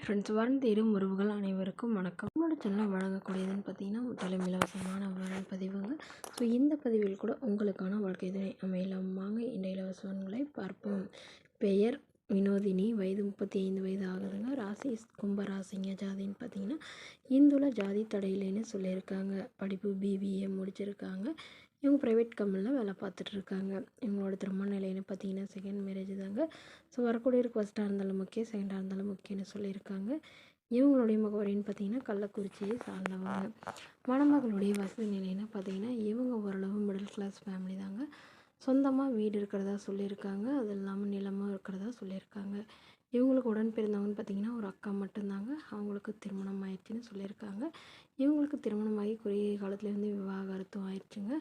Friends, வரன் தேடும் உறவுகள் அனைவருக்கும் வணக்கம். நம்மளோட சேனலில் வழங்கக்கூடியதுன்னு பார்த்தீங்கன்னா முற்றிலும் இலவசமான வரன் பதிவுங்க. ஸோ இந்த பதிவில் கூட உங்களுக்கான வாழ்க்கை துணை அமையலாம். வாங்க இந்த இலவசங்களை பார்ப்போம். பெயர் வினோதினி, வயது 35 வயது ஆகுதுங்க. ராசி கும்பராசிங்க. ஜாதின்னு பார்த்தீங்கன்னா இந்துல ஜாதி தடையிலேன்னு சொல்லியிருக்காங்க. படிப்பு பிபிஏ முடிச்சிருக்காங்க. இவங்க ப்ரைவேட் கம்பெனியில் வேலை பார்த்துட்ருக்காங்க. இவங்களோட திருமண நிலைன்னு பார்த்தீங்கன்னா செகண்ட் மேரேஜ் தாங்க. ஸோ வரக்கூடியவருக்கு ஃபஸ்ட்டாக இருந்தாலும் முக்கியம், செகண்டாக இருந்தாலும் முக்கியம்னு சொல்லியிருக்காங்க. இவங்களுடைய முகவரின்னு பார்த்தீங்கன்னா கள்ளக்குறிச்சியை சார்ந்தவங்க. மணமகளுடைய வசதி நிலைன்னு பார்த்தீங்கன்னா இவங்க ஓரளவு மிடில் கிளாஸ் ஃபேமிலி தாங்க. சொந்தமாக வீடு இருக்கிறதா சொல்லியிருக்காங்க. அது இல்லாமல் நிலமும் இருக்கிறதா சொல்லியிருக்காங்க. இவங்களுக்கு உடன் பிறந்தவங்கன்னு பார்த்தீங்கன்னா ஒரு அக்கா மட்டும்தாங்க. அவங்களுக்கு திருமணம் ஆயிடுச்சுன்னு சொல்லியிருக்காங்க. இவங்களுக்கு திருமணமாகி குறுகிய காலத்துலேருந்து விவாகரத்தும் ஆயிடுச்சுங்க.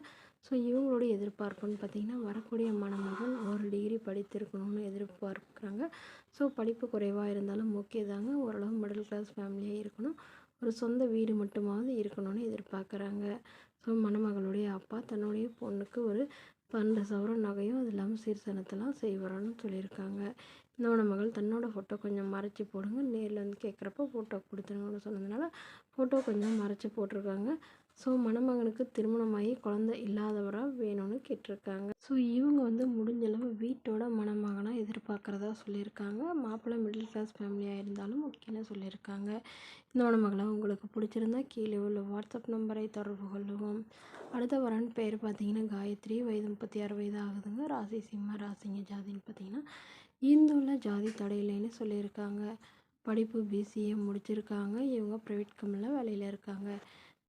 ஸோ இவங்களுடைய எதிர்பார்ப்புன்னு பார்த்திங்கன்னா வரக்கூடிய மணமகள் ஒரு டிகிரி படித்திருக்கணும்னு எதிர்பார்க்குறாங்க. ஸோ படிப்பு குறைவாக இருந்தாலும் ஓகே தாங்க. ஓரளவு மிடில் கிளாஸ் ஃபேமிலியாக இருக்கணும். ஒரு சொந்த வீடு மட்டுமாவது இருக்கணும்னு எதிர்பார்க்குறாங்க. ஸோ மணமகளுடைய அப்பா தன்னுடைய பொண்ணுக்கு ஒரு 12 சவரன் நகையும் அது இல்லாமல் சீர்சனத்தெல்லாம் செய்வாரான்னு சொல்லியிருக்காங்க. இந்த மணமகள் தன்னோட ஃபோட்டோ கொஞ்சம் மறைச்சி போடுங்க, நேரில் வந்து கேட்குறப்போ ஃபோட்டோ கொடுத்துருங்கன்னு சொன்னதுனால ஃபோட்டோ கொஞ்சம் மறைச்சி போட்டிருக்காங்க. ஸோ மணமகனுக்கு திருமணமாகி குழந்தை இல்லாதவராக வேணும்னு கேட்டிருக்காங்க. ஸோ இவங்க வந்து முடிஞ்சளவு வீட்டோட மணமகனாக எதிர்பார்க்குறதா சொல்லியிருக்காங்க. மாப்பிள்ளை மிடில் கிளாஸ் ஃபேமிலியாக இருந்தாலும் ஓகேன்னு சொல்லியிருக்காங்க. இந்த மணமகளை உங்களுக்கு பிடிச்சிருந்தா கீழே உள்ள வாட்ஸ்அப் நம்பரை தொடர்பு கொள்ளுவோம். அடுத்த வரன் பேர் பார்த்தீங்கன்னா காயத்ரி, வயது 36 வயது ஆகுதுங்க. ராசி சிம்ம ராசிங்க. ஜாதின்னு பார்த்தீங்கன்னா இந்துள்ள ஜாதி தடையில்லைன்னு சொல்லியிருக்காங்க. படிப்பு பிசிஏ முடிச்சிருக்காங்க. இவங்க ப்ரைவேட் கம்பெனியில் வேலையில் இருக்காங்க.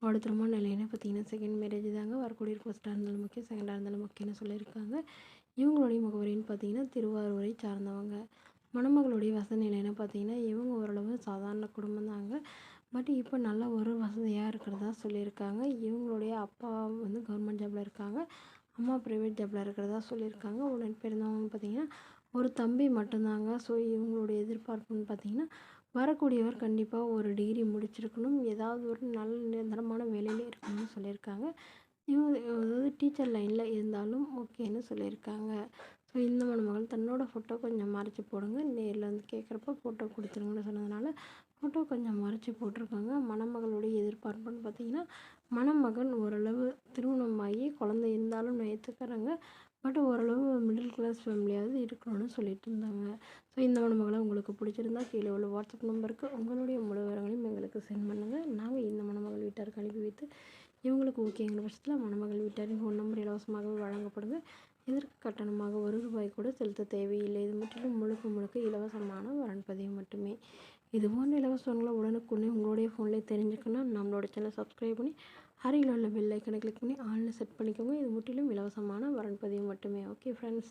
அவரோட திருமண நிலைன்னு பார்த்தீங்கன்னா செகண்ட் மேரேஜ் தாங்க. வரக்கூடிய ஃபஸ்ட்டாக இருந்தாலும் முக்கியம், செகண்டாக இருந்தாலும் முக்கியம்னு சொல்லியிருக்காங்க. இவங்களுடைய முகவரின்னு பார்த்தீங்கன்னா திருவாரூரை சார்ந்தவங்க. மணமகளுடைய வசதி நிலைன்னு பார்த்தீங்கன்னா இவங்க ஓரளவு சாதாரண குடும்பம் தாங்க. பட் இப்போ நல்ல ஒரு வசதியாக இருக்கிறதா சொல்லியிருக்காங்க. இவங்களுடைய அப்பா வந்து கவர்மெண்ட் ஜாபில் இருக்காங்க. அம்மா ப்ரைவேட் ஜாபில் இருக்கிறதா சொல்லியிருக்காங்க. உடன் பிறந்தவங்கன்னு பார்த்தீங்கன்னா ஒரு தம்பி மட்டும்தாங்க. ஸோ இவங்களுடைய எதிர்பார்ப்புன்னு பார்த்தீங்கன்னா வரக்கூடியவர் கண்டிப்பாக ஒரு டிகிரி முடிச்சிருக்கணும். ஏதாவது ஒரு நல்ல நிரந்தரமான வேலையில் இருக்கணும்னு சொல்லியிருக்காங்க. இவங்க அதாவது டீச்சர் லைனில் இருந்தாலும் ஓகேன்னு சொல்லியிருக்காங்க. ஸோ இந்த மணமகள் தன்னோட ஃபோட்டோ கொஞ்சம் மறைச்சி போடுங்க, நேரில் வந்து கேட்குறப்ப ஃபோட்டோ கொடுத்துருங்கன்னு சொன்னதுனால ஃபோட்டோ கொஞ்சம் மறைச்சி போட்டிருக்காங்க. மணமகளுடைய எதிர்பார்ப்புன்னு பார்த்தீங்கன்னா மணமகன் ஓரளவு திருமணமாகி குழந்தை இருந்தாலும் ஏற்றுக்கிறாங்க. பட் ஓரளவு மிடில் கிளாஸ் ஃபேமிலியாவது இருக்கணும்னு சொல்லிட்டு இருந்தாங்க. ஸோ இந்த மணமகளை உங்களுக்கு பிடிச்சிருந்தா கீழே உள்ள வாட்ஸ்அப் நம்பருக்கு உங்களுடைய முழு விவரங்களையும் எங்களுக்கு சென்ட் பண்ணுங்கள். நாங்கள் இந்த மணமகள் வீட்டாருக்கு அனுப்பி வைத்து இவங்களுக்கு ஓகேங்கிற பட்சத்தில் மணமகள் வீட்டாரின் ஃபோன் நம்பர் இலவசமாகவே வழங்கப்படுது. இதற்கு கட்டணமாக ₹1 கூட செலுத்த தேவையில்லை. இது முற்றிலும் முழுக்க இலவசமான வரன் பதிவு மட்டுமே. இது போன்ற இலவசங்களை உடனுக்குடனே உங்களுடைய ஃபோன்லேயே தெரிஞ்சுக்கணும். நம்மளோட சேனலை சப்ஸ்கிரைப் பண்ணி அருகில் உள்ள பெல் ஐக்கனை கிளிக் பண்ணி ஆல்னு செட் பண்ணிக்கோங்க. இது முற்றிலும் இலவசமான வரன் பதிவு மட்டுமே. Okay friends.